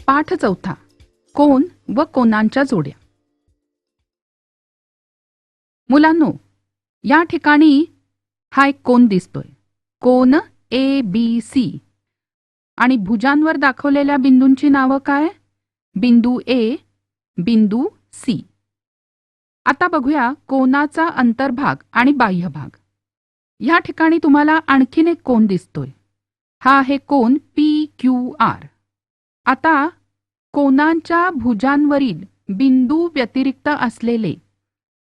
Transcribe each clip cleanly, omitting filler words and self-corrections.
पाठ चौथा. कोन व कोनांच्या जोड्या. मुलांनो, या ठिकाणी हा एक कोन दिसतोय. कोन ABC आणि भुजांवर दाखवलेल्या बिंदूंची नावं काय? बिंदू A, बिंदू C. आता बघूया कोनाचा अंतर्भाग आणि बाह्य भाग. या ठिकाणी तुम्हाला आणखीन एक कोन दिसतोय. हा आहे कोन PQR. आता कोनांच्या भुजांवरील बिंदू व्यतिरिक्त असलेले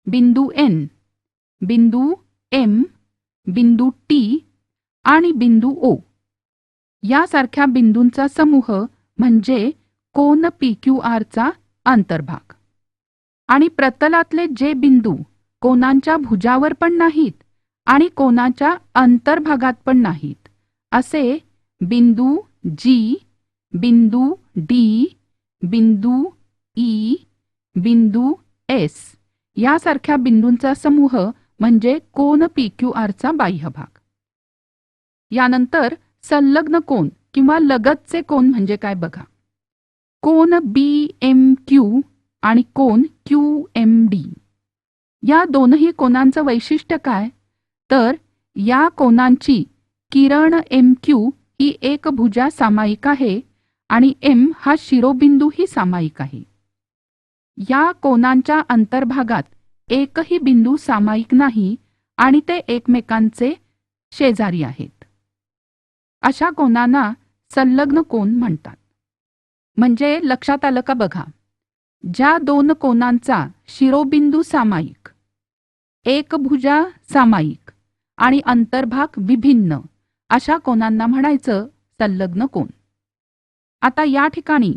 बिंदू N, बिंदू M, बिंदू T आणि बिंदू O यासारख्या बिंदूंचा समूह म्हणजे कोन PQRचा अंतर्भाग. आणि प्रतलातले जे बिंदू कोनांच्या भुजावर पण नाहीत आणि कोनाच्या अंतर्भागात पण नाहीत असे बिंदू G, बिंदू D, बिंदू E, बिंदू S यासारख्या बिंदूंचा समूह म्हणजे कोन PQRचा बाह्य भाग. यानंतर संलग्न कोन किंवा लगतचे कोन म्हणजे काय बघा. कोन BMQ आणि कोन QMD या दोनही कोनांचं वैशिष्ट्य काय? तर या कोनांची किरण MQ ही एक भुजा सामायिक आहे आणि M हा शिरोबिंदूही सामायिक आहे. या कोनांच्या अंतर्भागात एकही बिंदू सामायिक नाही आणि ते एकमेकांचे शेजारी आहेत. अशा कोनांना संलग्न कोन म्हणतात. म्हणजे लक्षात आलं का बघा. ज्या दोन कोनांचा शिरोबिंदू सामायिक, एक भुजा सामायिक आणि अंतर्भाग विभिन्न अशा कोनांना म्हणायचं संलग्न कोन. आता या ठिकाणी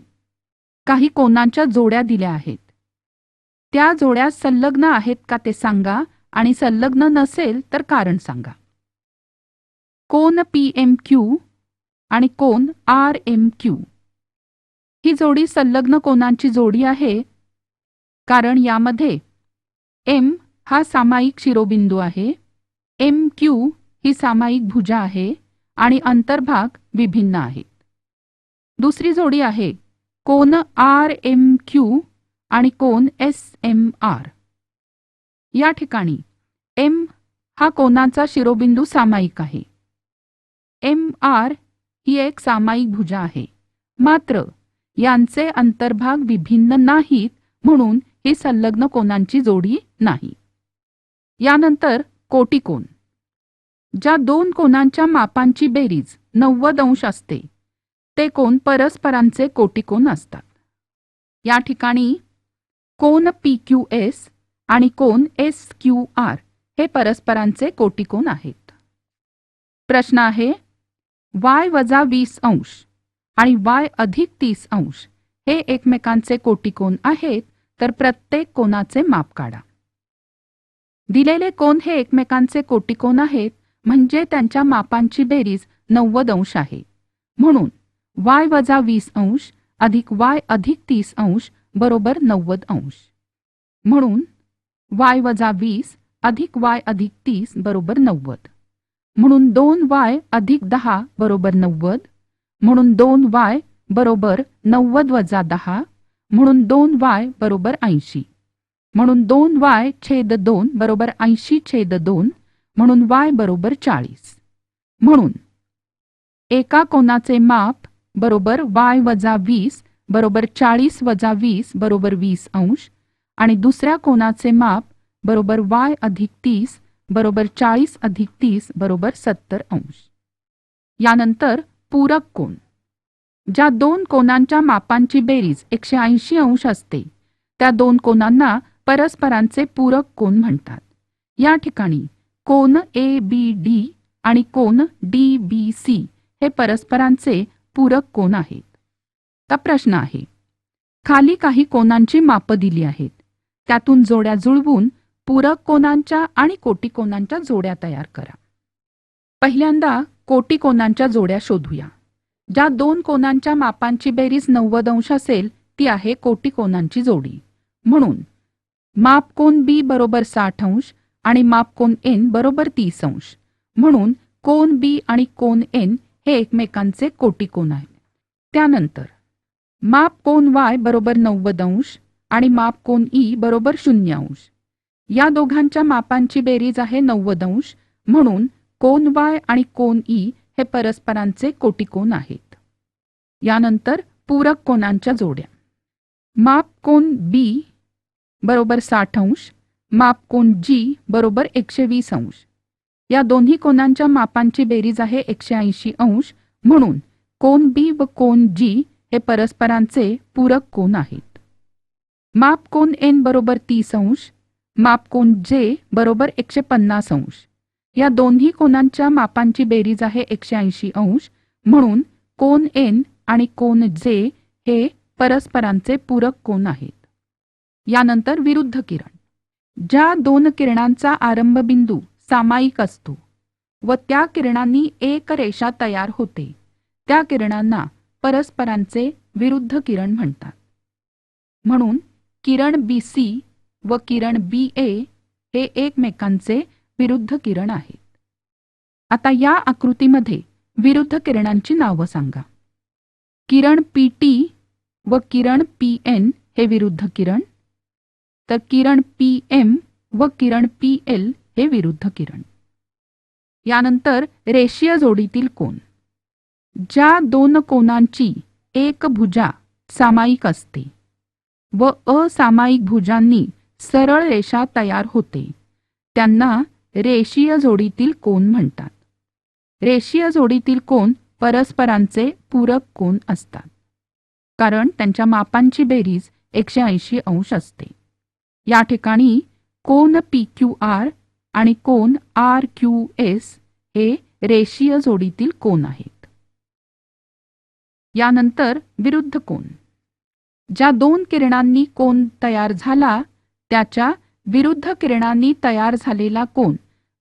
काही कोनांच्या जोड्या दिल्या आहेत. त्या जोड्या संलग्न आहेत का ते सांगा आणि संलग्न नसेल तर कारण सांगा. कोन PMQ आणि कोन RMQ ही जोडी संलग्न कोनांची जोडी आहे कारण यामध्ये M हा सामायिक शिरोबिंदू आहे, MQ ही सामायिक भुजा आहे आणि अंतर्भाग विभिन्न आहेत. दुसरी जोडी आहे कोन RMQ आणि कोन SMR. या ठिकाणी M हा कोनाचा शिरोबिंदू सामायिक आहे. MR ही एक सामायिक भुजा आहे. मात्र यांचे अंतर्भाग विभिन्न नाहीत म्हणून ही संलग्न कोनांची जोडी नाही. यानंतर कोटिकोन. ज्या दोन कोनांच्या मापांची बेरीज 90 अंश असते ते कोन परस्परांचे कोटिकोन असतात. या ठिकाणी कोन PQS आणि कोन SQR हे परस्परांचे कोटिकोन आहेत. प्रश्न आहे y - 20 अंश आणि y + 30 अंश हे एकमेकांचे कोटिकोन आहेत तर प्रत्येक कोनाचे माप काढा. दिलेले कोन हे एकमेकांचे कोटिकोन आहेत म्हणजे त्यांच्या मापांची बेरीज 90 अंश आहे. म्हणून y - 20 अंश अधिक y + 30 अंश बरोबर 90 अंश. म्हणून y - 20 अधिक y + 30 बरोबर 90. म्हणून 2y + 10 बरोबर 90. म्हणून 2y बरोबर 90 - 10. म्हणून 2y बरोबर 80. म्हणून 2y/2 बरोबर 80/2. म्हणून y बरोबर 40. म्हणून एका कोनाचे माप बरोबर y - 20 बरोबर 40 - 20 बरोबर 20 अंश आणि दुसऱ्या कोनाचे माप बरोबर y + 30 बरोबर 40 + 30 बरोबर 70 अंश. यानंतर पूरक कोन. ज्या दोन कोनांच्या मापांची बेरीज 180 अंश असते त्या दोन कोनांना परस्परांचे पूरक कोन म्हणतात. या ठिकाणी कोन ABD आणि कोन DBC हे परस्परांचे पूरक कोन आहेत. तर प्रश्न आहे खाली काही कोनांची मापं दिली आहेत. त्यातून जोड्या जुळवून पूरक कोनांच्या आणि कोटिकोनांच्या जोड्या तयार करा. पहिल्यांदा कोटिकोनांच्या जोड्या शोधूया. ज्या दोन कोनांच्या मापांची बेरीज 90 अंश असेल ती आहे कोटिकोनांची जोडी. म्हणून मापकोन B बरोबर 60 अंश आणि मापकोन N बरोबर 30 अंश. म्हणून कोन B आणि कोन N हे एकमेकांचे कोटिकोन आहेत. त्यानंतर माप कोन y बरोबर 90 अंश आणि माप कोन ई बरोबर 0 अंश. या दोघांच्या मापांची बेरीज आहे 90 अंश, म्हणून कोन y आणि कोन ई हे परस्परांचे कोटिकोन आहेत. यानंतर पूरक कोनांच्या जोड्या. माप कोन बी बरोबर 60 अंश, माप कोन जी बरोबर 120 अंश. या दोन्ही कोनांच्या मापांची बेरीज आहे 180 अंश, म्हणून कोन बी व कोन जी हे परस्परांचे पूरक कोन आहेत. माप कोन एन बरोबर 30 अंश, माप कोन जे बरोबर 150 अंश. या दोन्ही कोनांच्या मापांची बेरीज आहे 180 अंश, म्हणून कोन एन आणि कोन जे हे परस्परांचे पूरक कोन आहेत. यानंतर विरुद्ध किरण. ज्या दोन किरणांचा आरंभबिंदू सामायिक असतो व त्या किरणांनी एक रेषा तयार होते, त्या किरणांना परस्परांचे विरुद्ध किरण म्हणतात. म्हणून किरण BC व किरण BA हे एकमेकांचे विरुद्ध किरण आहेत. आता या आकृतीमध्ये विरुद्ध किरणांची नावं सांगा. किरण PT व किरण PN हे विरुद्ध किरण, तर किरण PM व किरण PL हे विरुद्ध किरण. यानंतर रेषीय जोडीतील कोन. ज्या दोन कोनांची एक भुजा सामायिक असते व असामायिक भुजांनी सरळ रेषा तयार होते, त्यांना रेषीय जोडीतील कोन म्हणतात. रेषीय जोडीतील कोन परस्परांचे पूरक कोन असतात, कारण त्यांच्या मापांची बेरीज 180 अंश असते. या ठिकाणी कोन PQR आणि कोन RQS हे रेषीय जोडीतील कोन आहेत. यानंतर विरुद्ध कोन. ज्या दोन किरणांनी कोन तयार झाला त्याच्या विरुद्ध किरणांनी तयार झालेला कोन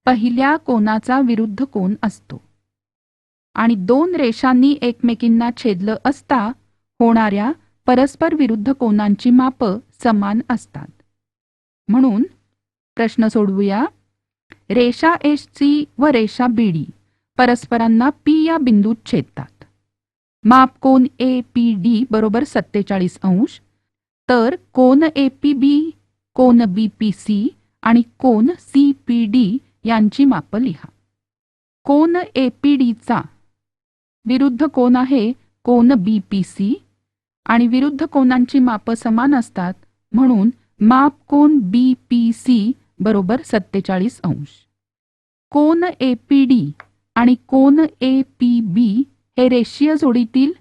पहिल्या कोनाचा विरुद्ध कोन असतो आणि दोन रेषांनी एकमेकींना छेदलं असता होणाऱ्या परस्पर विरुद्ध कोनांची मापं समान असतात. म्हणून प्रश्न सोडवूया. रेषा AC व रेषा BD परस्परांना P या बिंदूत छेदतात. माप कोन APD बरोबर 47 अंश, तर कोन APB, कोन BPC आणि कोन CPD यांची मापं लिहा. कोन APDचा विरुद्ध कोन आहे कोन BPC आणि विरुद्ध कोनांची मापं समान असतात, म्हणून माप कोन BPC बरोबर 47 अंश. कोन APD आणि कोन APB हे रेषीय जोडीतील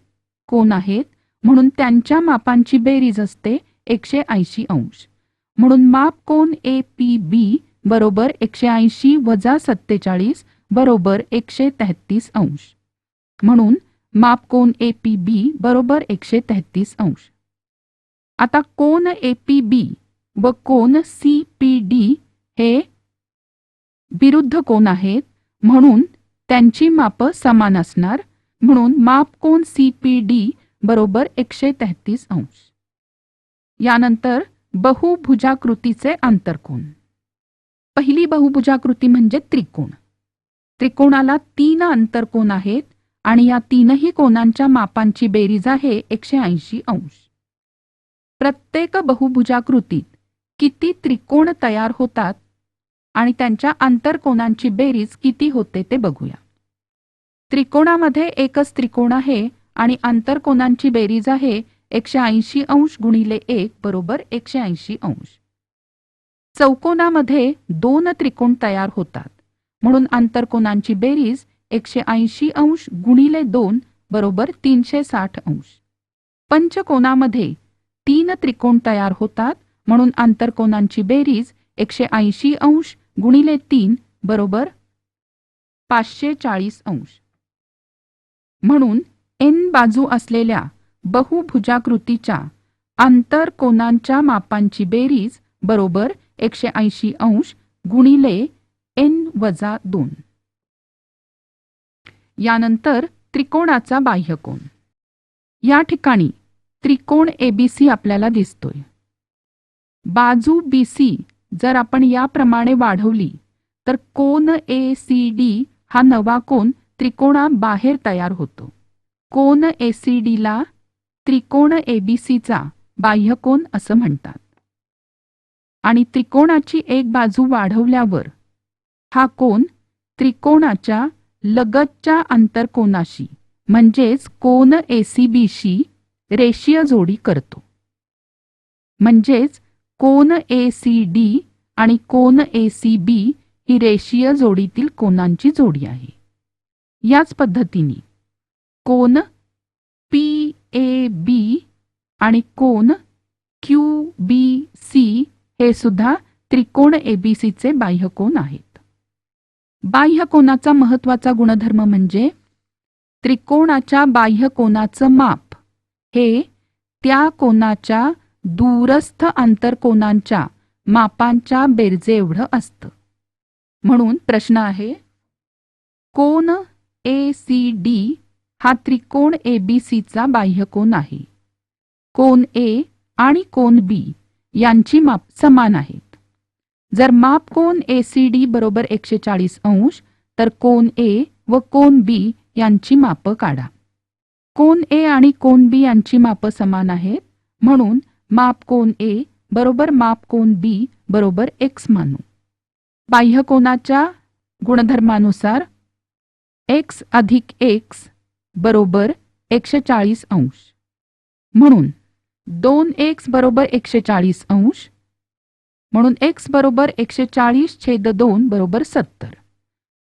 कोन आहेत, म्हणून त्यांच्या मापांची बेरीज असते 180 अंश. म्हणून माप कोन APB बरोबर 180 वजा 47 बरोबर 133 अंश. म्हणून माप कोन APB बरोबर 133 अंश. आता कोन APB व कोन CPD हे विरुद्ध कोन आहेत, म्हणून त्यांची मापं समान असणार, म्हणून माप कोन CPD बरोबर 133 अंश. यानंतर बहुभुजाकृतीचे आंतरकोन. पहिली बहुभुजाकृती म्हणजे त्रिकोण. त्रिकोणाला 3 आंतरकोन आहेत आणि या तीनही कोनांच्या मापांची बेरीज आहे 180 अंश. प्रत्येक बहुभुजाकृतीत किती त्रिकोण तयार होतात आणि त्यांच्या आंतरकोनांची बेरीज किती होते ते बघूया. त्रिकोणामध्ये एकच त्रिकोण आहे आणि आंतरकोनांची बेरीज आहे 180 अंश गुणिले 1 बरोबर 180 अंश. चौकोनामध्ये 2 त्रिकोण तयार होतात, म्हणून आंतरकोनांची बेरीज 180 अंश गुणिले 2 बरोबर 360 अंश. पंचकोनामध्ये 3 त्रिकोण तयार होतात, म्हणून आंतरकोनांची बेरीज 180 अंश गुणिले 3 बरोबर 540 अंश. म्हणून N बाजू असलेल्या बहुभुजाकृतीच्या आंतरकोनांच्या मापांची बेरीज बरोबर 180 अंश गुणिले N वजा 2. यानंतर त्रिकोणाचा बाह्यकोन. या ठिकाणी त्रिकोण ABC आपल्याला दिसतोय. बाजू BC जर आपण याप्रमाणे वाढवली तर कोन ACD हा नवा कोन त्रिकोणाबाहेर तयार होतो. कोन ACD ला त्रिकोण एबीसीचा बाह्यकोन असं म्हणतात. आणि त्रिकोणाची एक बाजू वाढवल्यावर हा कोन त्रिकोणाच्या लगतच्या आंतरकोनाशी म्हणजेच कोन एसीबीशी रेषीय जोडी करतो. म्हणजेच कोन एसीडी आणि कोन एसीबी ही रेषीय जोडीतील कोनांची जोडी आहे. याच पद्धतीने कोन पीएबी आणि कोन क्यूबीसी हे सुद्धा त्रिकोण एबीसीचे बाह्यकोन आहेत. बाह्यकोनाचा महत्त्वाचा गुणधर्म म्हणजे त्रिकोणाच्या बाह्यकोनाचं माप हे त्या कोनाच्या दूरस्थ आंतरकोनांच्या मापांच्या बेरजेएवढं असतं. म्हणून प्रश्न आहे, कोन एसीडी हा त्रिकोण एबीसीचा बाह्यकोन आहे. कोन ए आणि कोन बी यांची माप समान आहेत. जर माप कोन एसीडी बरोबर 140 अंश तर कोन ए व कोन बी यांची मापं काढा. कोन ए आणि कोन बी यांची मापं समान आहेत, म्हणून माप कोन ए बरोबर माप कोन बी बरोबर x मानू. बाह्यकोनाच्या गुणधर्मानुसार x अधिक x बरोबर 140 अंश. म्हणून 2x बरोबर 140 अंश. म्हणून x बरोबर 140/2 बरोबर 70.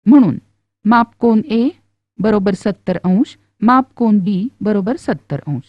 म्हणून माप कोन ए बरोबर 70 अंश, माप कोन बी बरोबर 70 अंश.